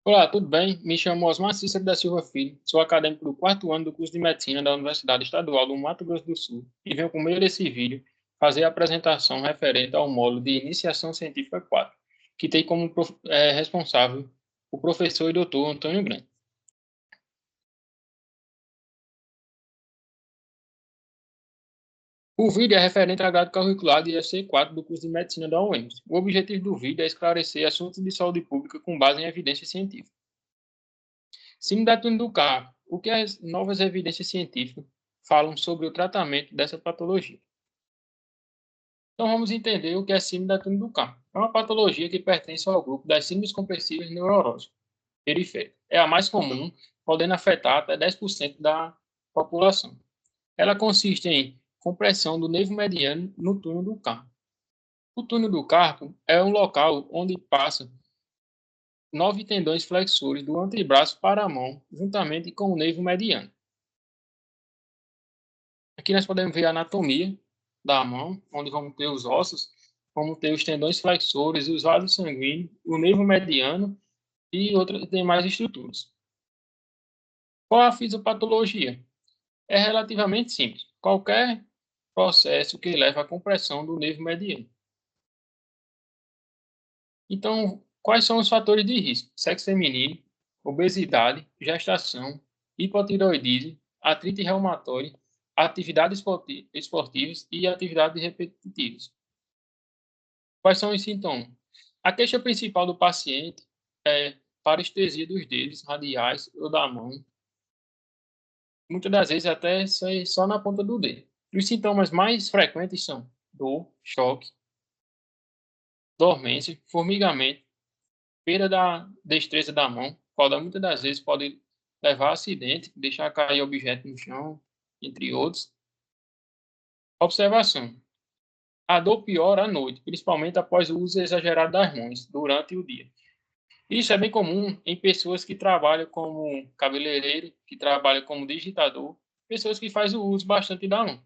Olá, tudo bem? Me chamo Osmar Cícero da Silva Filho, sou acadêmico do quarto ano do curso de Medicina da Universidade Estadual do Mato Grosso do Sul e venho, por meio desse vídeo, fazer a apresentação referente ao módulo de Iniciação Científica 4, que tem como responsável o professor e doutor Antônio Grande. O vídeo é referente à grade curricular de IFC4 do curso de Medicina da UEMS. O objetivo do vídeo é esclarecer assuntos de saúde pública com base em evidência científica. Síndrome da túnel do carpo. O que as novas evidências científicas falam sobre o tratamento dessa patologia? Então vamos entender o que é síndrome da túnel do carpo. É uma patologia que pertence ao grupo das síndromes compressivas neurológicas periféricas. É a mais comum, podendo afetar até 10% da população. Ela consiste em compressão do nervo mediano no túnel do carpo. O túnel do carpo é um local onde passa 9 tendões flexores do antebraço para a mão, juntamente com o nervo mediano. Aqui nós podemos ver a anatomia da mão, onde vamos ter os ossos, vamos ter os tendões flexores, os vasos sanguíneos, o nervo mediano e outras demais estruturas. Qual a fisiopatologia? É relativamente simples. Qualquer processo que leva à compressão do nervo mediano. Então, quais são os fatores de risco? Sexo feminino, obesidade, gestação, hipotireoidismo, artrite reumatoide, atividades esportivas e atividades repetitivas. Quais são os sintomas? A queixa principal do paciente é parestesia dos dedos radiais ou da mão, muitas das vezes até só na ponta do dedo. Os sintomas mais frequentes são dor, choque, dormência, formigamento, perda da destreza da mão, qual muitas das vezes pode levar a acidente, deixar cair objeto no chão, entre outros. Observação. A dor piora à noite, principalmente após o uso exagerado das mãos durante o dia. Isso é bem comum em pessoas que trabalham como cabeleireiro, que trabalham como digitador, pessoas que fazem o uso bastante da mão.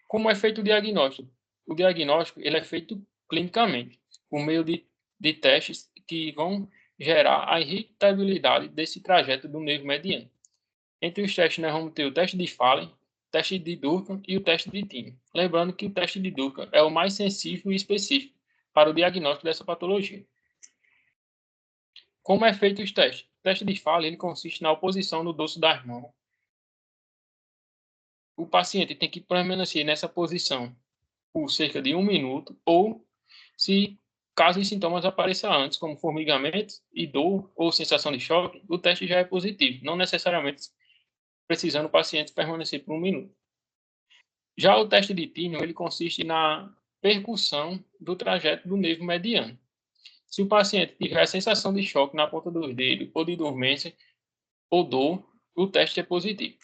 Como é feito o diagnóstico? O diagnóstico ele é feito clinicamente, por meio de testes que vão gerar a irritabilidade desse trajeto do nervo mediano. Entre os testes, nós vamos ter o teste de Fallen, o teste de Durkheim e o teste de Tine. Lembrando que o teste de Durkheim é o mais sensível e específico para o diagnóstico dessa patologia. Como é feito os testes? O teste de Fallen ele consiste na oposição do dorso das mãos. O paciente tem que permanecer nessa posição por cerca de 1 minuto, ou se caso os sintomas apareçam antes, como formigamento e dor ou sensação de choque, o teste já é positivo, não necessariamente precisando o paciente permanecer por 1 minuto. Já o teste de Tinel, ele consiste na percussão do trajeto do nervo mediano. Se o paciente tiver a sensação de choque na ponta dos dedos, ou de dormência, ou dor, o teste é positivo.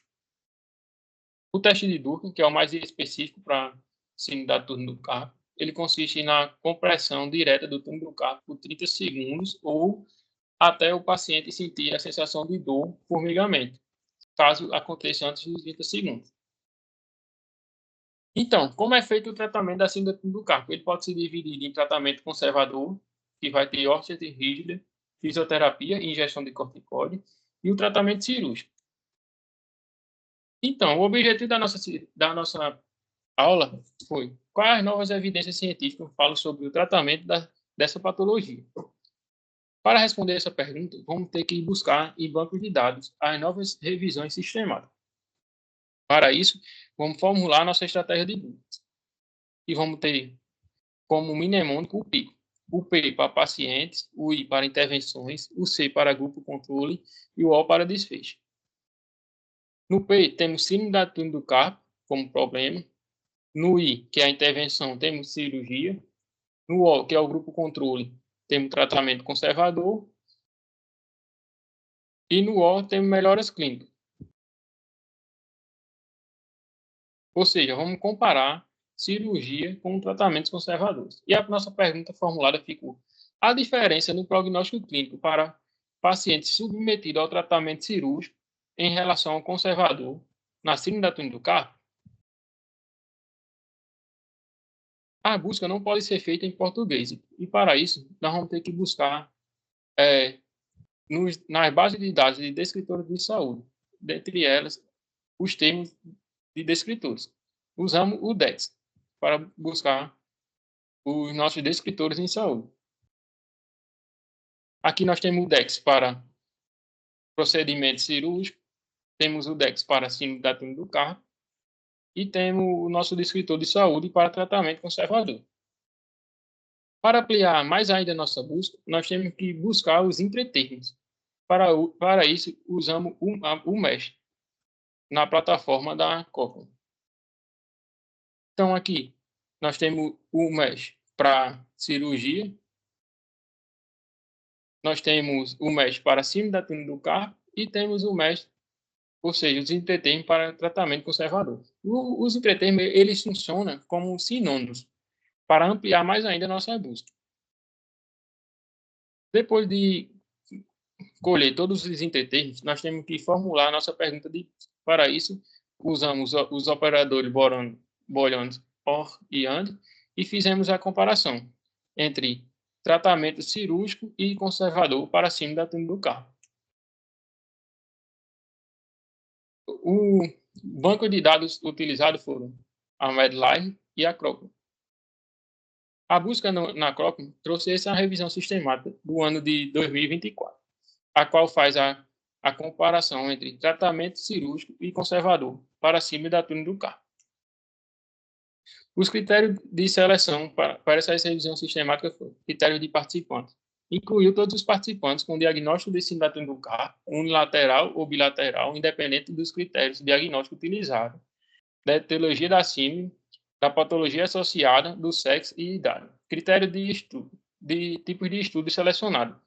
O teste de Durkheim, que é o mais específico para síndrome da túnel do carpo, ele consiste na compressão direta do túnel do carpo por 30 segundos ou até o paciente sentir a sensação de dor, formigamento, caso aconteça antes dos 30 segundos. Então, como é feito o tratamento da síndrome do carpo? Ele pode se dividir em tratamento conservador, que vai ter órtese rígida, fisioterapia e injeção de corticoide, e o tratamento cirúrgico. Então, o objetivo da nossa aula foi quais novas evidências científicas falam sobre o tratamento dessa patologia. Para responder essa pergunta, vamos ter que buscar em bancos de dados as novas revisões sistemáticas. Para isso, vamos formular nossa estratégia de busca. E vamos ter como mnemônico o PICO. O P para pacientes, o I para intervenções, o C para grupo controle e o O para desfecho. No P, temos síndrome da túnel do carpo como problema. No I, que é a intervenção, temos cirurgia. No O, que é o grupo controle, temos tratamento conservador. E no O, temos melhoras clínicas. Ou seja, vamos comparar cirurgia com tratamentos conservadores. E a nossa pergunta formulada ficou: a diferença no prognóstico clínico para pacientes submetidos ao tratamento cirúrgico em relação ao conservador na síndrome da túnel do carpo? A busca não pode ser feita em português. E para isso, nós vamos ter que buscar nas bases de dados de descritores de saúde, dentre elas os termos de descritores. Usamos o DEX para buscar os nossos descritores em saúde. Aqui nós temos o DEX para procedimento cirúrgico, temos o DEX para síndrome da túnel do carpo e temos o nosso descritor de saúde para tratamento conservador. Para ampliar mais ainda a nossa busca, nós temos que buscar os entretermos. Para isso, usamos o MESH na plataforma da Cochrane. Então, aqui, nós temos o MESH para cirurgia, nós temos o MESH para síndrome da túnel do carpo e temos o MESH, ou seja, os entretermos para tratamento conservador. Os entretermos, eles funcionam como sinônimos para ampliar mais ainda a nossa busca. Depois de colher todos os entretermos, nós temos que formular a nossa pergunta de busca. Para isso, usamos os operadores booleanos OR e AND e fizemos a comparação entre tratamento cirúrgico e conservador para síndrome da túnel do carpo. O banco de dados utilizado foram a Medline e a Cochrane. A busca na Cochrane trouxe essa revisão sistemática do ano de 2024, a qual faz a comparação entre tratamento cirúrgico e conservador para síndrome da túnel do carpo. Os critérios de seleção para essa revisão sistemática foram critérios de participantes. Incluiu todos os participantes com diagnóstico de síndrome da túnel do carpo, unilateral ou bilateral, independente dos critérios de diagnóstico utilizados, da etiologia da síndrome, da patologia associada, do sexo e idade. Critério de estudo, de tipos de estudo selecionado.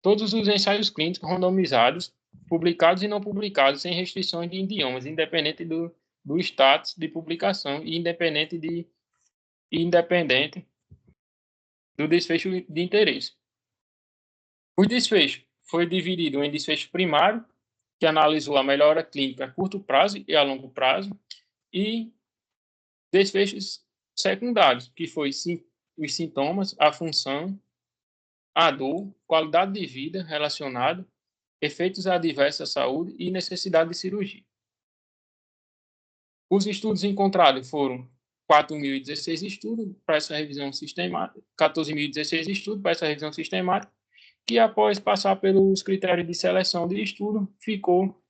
Todos os ensaios clínicos randomizados, publicados e não publicados, sem restrições de idiomas, independente do status de publicação e independente do desfecho de interesse. O desfecho foi dividido em desfecho primário, que analisou a melhora clínica a curto prazo e a longo prazo, e desfechos secundários, que foi os sintomas, a função, a dor, qualidade de vida relacionada, efeitos adversos à saúde e necessidade de cirurgia. Os estudos encontrados foram 4.016 estudos para essa revisão sistemática, 14.016 estudos para essa revisão sistemática, que após passar pelos critérios de seleção de estudo, ficou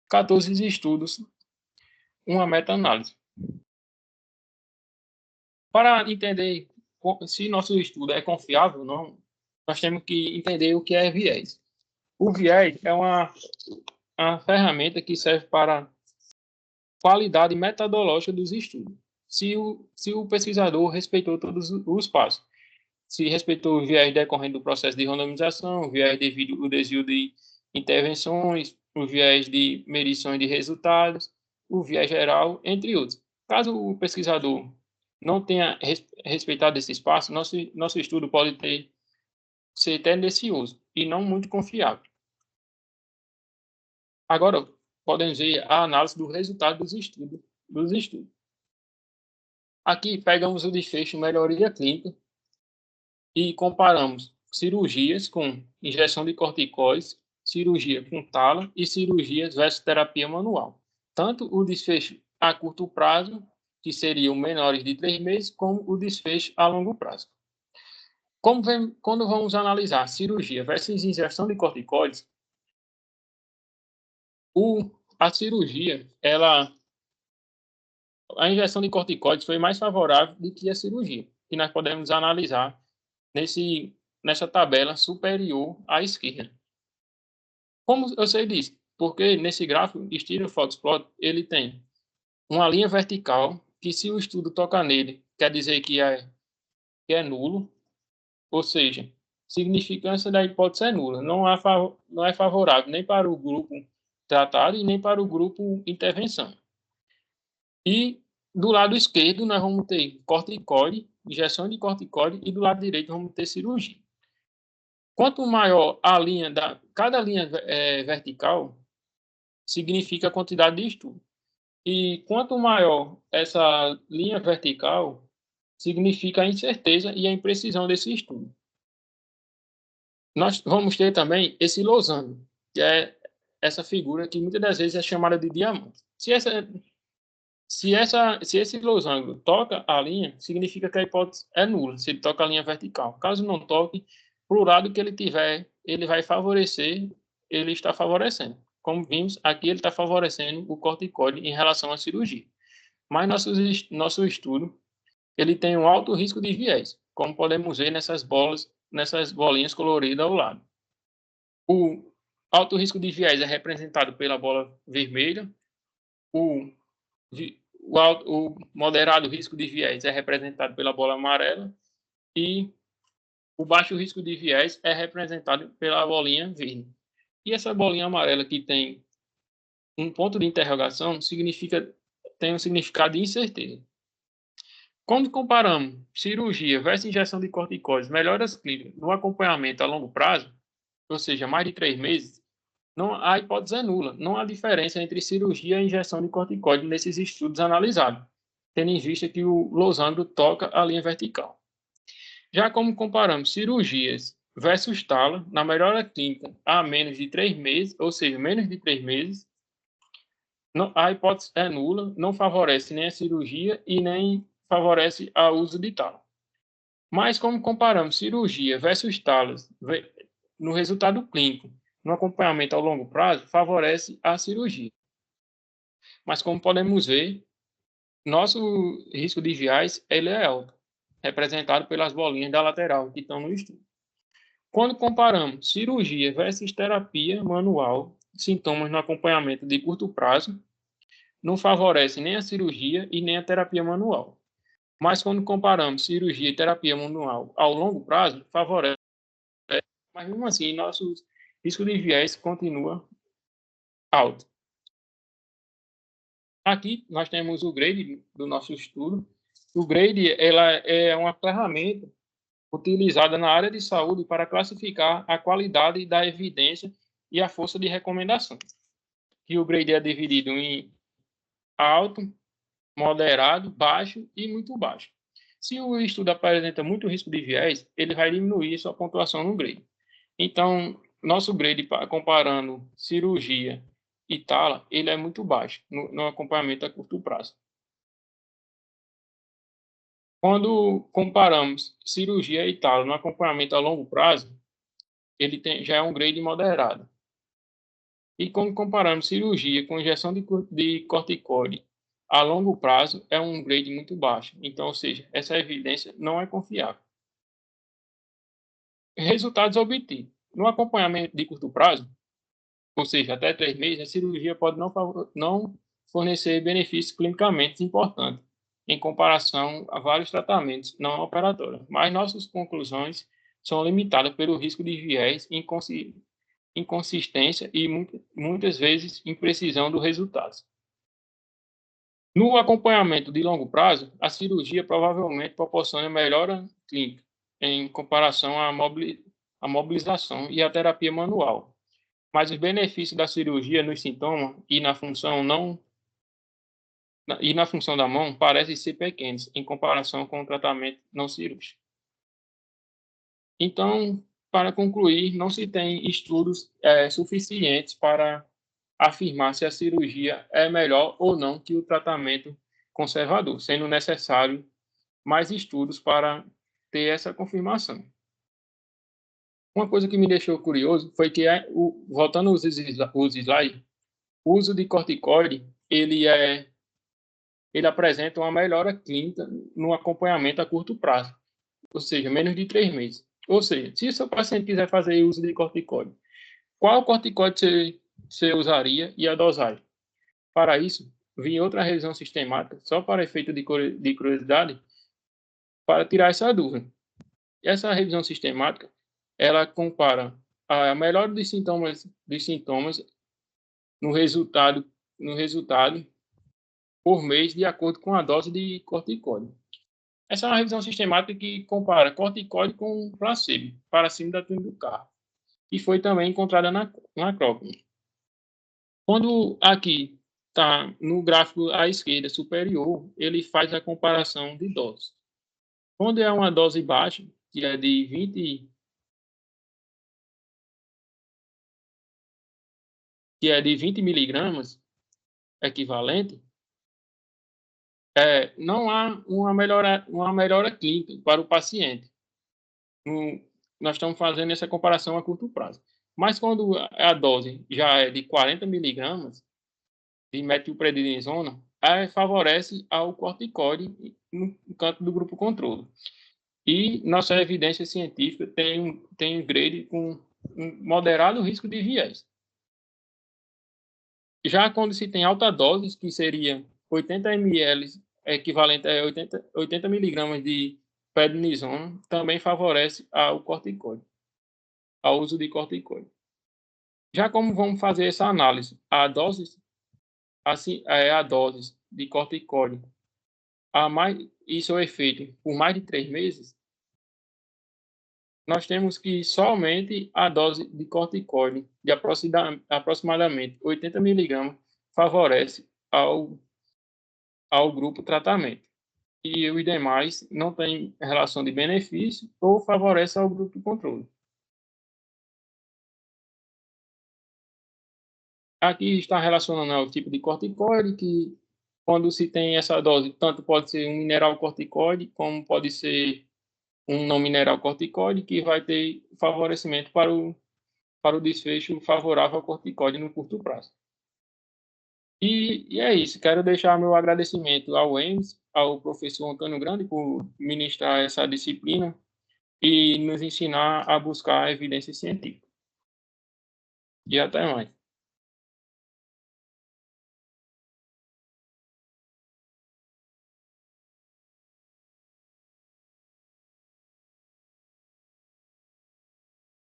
14 estudos, uma meta-análise. Para entender se nosso estudo é confiável ou não, nós temos que entender o que é viés. O viés é uma ferramenta que serve para qualidade metodológica dos estudos. Se o pesquisador respeitou todos os passos, se respeitou o viés decorrente do processo de randomização, o viés devido ao desvio de intervenções, o viés de medições de resultados, o viés geral, entre outros. Caso o pesquisador não tenha respeitado esses passos, nosso estudo pode ser tendencioso e não muito confiável. Agora, podemos ver a análise do resultado dos estudos. Aqui pegamos o desfecho melhoria clínica e comparamos cirurgias com injeção de corticoides, cirurgia com tala e cirurgias versus terapia manual. Tanto o desfecho a curto prazo, que seriam menores de 3 meses, como o desfecho a longo prazo. Quando vamos analisar cirurgia versus injeção de corticoides, a cirurgia, a injeção de corticoides foi mais favorável do que a cirurgia, que nós podemos analisar nessa tabela superior à esquerda. Como eu sei disso? Porque nesse gráfico, Stereo Foxplot, ele tem uma linha vertical, que se o estudo tocar nele, quer dizer que é nulo, ou seja, significância da hipótese é nula, não é favorável nem para o grupo tratado e nem para o grupo intervenção. E do lado esquerdo nós vamos ter corticoide, injeção de corticoide, e do lado direito vamos ter cirurgia. Quanto maior a linha cada linha vertical, significa a quantidade de estudo. E quanto maior essa linha vertical, significa a incerteza e a imprecisão desse estudo. Nós vamos ter também esse losango, que é essa figura que muitas das vezes é chamada de diamante. Se esse losango toca a linha, significa que a hipótese é nula, se ele toca a linha vertical. Caso não toque, para o lado que ele tiver, ele vai favorecer, ele está favorecendo. Como vimos, aqui ele está favorecendo o corticoide em relação à cirurgia. Mas nosso estudo, ele tem um alto risco de viés, como podemos ver nessas bolinhas coloridas ao lado. O alto risco de viés é representado pela bola vermelha, o o moderado risco de viés é representado pela bola amarela e o baixo risco de viés é representado pela bolinha verde. E essa bolinha amarela que tem um ponto de interrogação tem um significado de incerteza. Quando comparamos cirurgia versus injeção de corticoides, melhoras clínicas no acompanhamento a longo prazo, ou seja, mais de 3 meses, a hipótese é nula. Não há diferença entre cirurgia e injeção de corticoide nesses estudos analisados, tendo em vista que o losango toca a linha vertical. Já como comparamos cirurgias versus tala, na melhora clínica há menos de 3 meses, ou seja, menos de 3 meses, a hipótese é nula, não favorece nem a cirurgia e nem favorece o uso de tala. Mas como comparamos cirurgia versus talas no resultado clínico, no acompanhamento ao longo prazo, favorece a cirurgia. Mas como podemos ver, nosso risco de viés ele é alto, representado pelas bolinhas da lateral que estão no estudo. Quando comparamos cirurgia versus terapia manual, sintomas no acompanhamento de curto prazo, não favorece nem a cirurgia e nem a terapia manual. Mas quando comparamos cirurgia e terapia manual ao longo prazo, favorece. Mas mesmo assim, nosso risco de viés continua alto. Aqui nós temos o grade do nosso estudo. O grade ela é uma ferramenta utilizada na área de saúde para classificar a qualidade da evidência e a força de recomendação. E o grade é dividido em alto, moderado, baixo e muito baixo. Se o estudo apresenta muito risco de viés, ele vai diminuir sua pontuação no grade. Então, nosso grade, comparando cirurgia e tala, ele é muito baixo no acompanhamento a curto prazo. Quando comparamos cirurgia e tala no acompanhamento a longo prazo, já é um grade moderado. E quando comparamos cirurgia com injeção de corticoide a longo prazo, é um grade muito baixo. Então, ou seja, essa evidência não é confiável. Resultados obtidos. No acompanhamento de curto prazo, ou seja, até 3 meses, a cirurgia pode não fornecer benefícios clinicamente importantes em comparação a vários tratamentos não operatórios, mas nossas conclusões são limitadas pelo risco de viés, inconsistência e muitas vezes imprecisão dos resultados. No acompanhamento de longo prazo, a cirurgia provavelmente proporciona melhora clínica em comparação à mobilização e à terapia manual, mas os benefícios da cirurgia nos sintomas e na função da mão parecem ser pequenos em comparação com o tratamento não cirúrgico. Então, para concluir, não se tem estudos suficientes para afirmar se a cirurgia é melhor ou não que o tratamento conservador, sendo necessário mais estudos para ter essa confirmação. Uma coisa que me deixou curioso foi que, voltando aos slides, o uso de corticoide, ele apresenta uma melhora clínica no acompanhamento a curto prazo, ou seja, menos de 3 meses. Ou seja, se o seu paciente quiser fazer uso de corticoide, qual corticoide você usaria e a dosagem? Para isso, vi outra revisão sistemática, só para efeito de curiosidade, para tirar essa dúvida. Essa revisão sistemática, ela compara a melhora dos sintomas no resultado por mês de acordo com a dose de corticoide. Essa é uma revisão sistemática que compara corticoide com placebo para cima da túnel do carro, e foi também encontrada na Cochrane. Quando aqui está no gráfico à esquerda superior, ele faz a comparação de doses. Quando é uma dose baixa, que é de 20 que é de 20 miligramas equivalente, não há uma melhora clínica para o paciente. Nós estamos fazendo essa comparação a curto prazo. Mas quando a dose já é de 40 miligramas de metilprednisona, favorece ao corticoide no canto do grupo controle. E nossa evidência científica tem um grade com um moderado risco de viés. Já quando se tem alta dose, que seria 80 ml, equivalente a 80 miligramas de prednisona, também favorece ao corticoide, ao uso de corticoide. Já como vamos fazer essa análise? A dose de corticoide, isso é feito por mais de 3 meses, nós temos que somente a dose de corticoide de aproximadamente 80 miligramas favorece ao grupo tratamento. E os demais não têm relação de benefício ou favorece ao grupo controle. Aqui está relacionando ao tipo de corticoide, que quando se tem essa dose, tanto pode ser um mineral corticoide, como pode ser um não mineral corticoide, que vai ter favorecimento para o desfecho favorável ao corticoide no curto prazo. E é isso. Quero deixar meu agradecimento ao EMS, ao professor Antônio Grande, por ministrar essa disciplina e nos ensinar a buscar evidência científica. E até mais.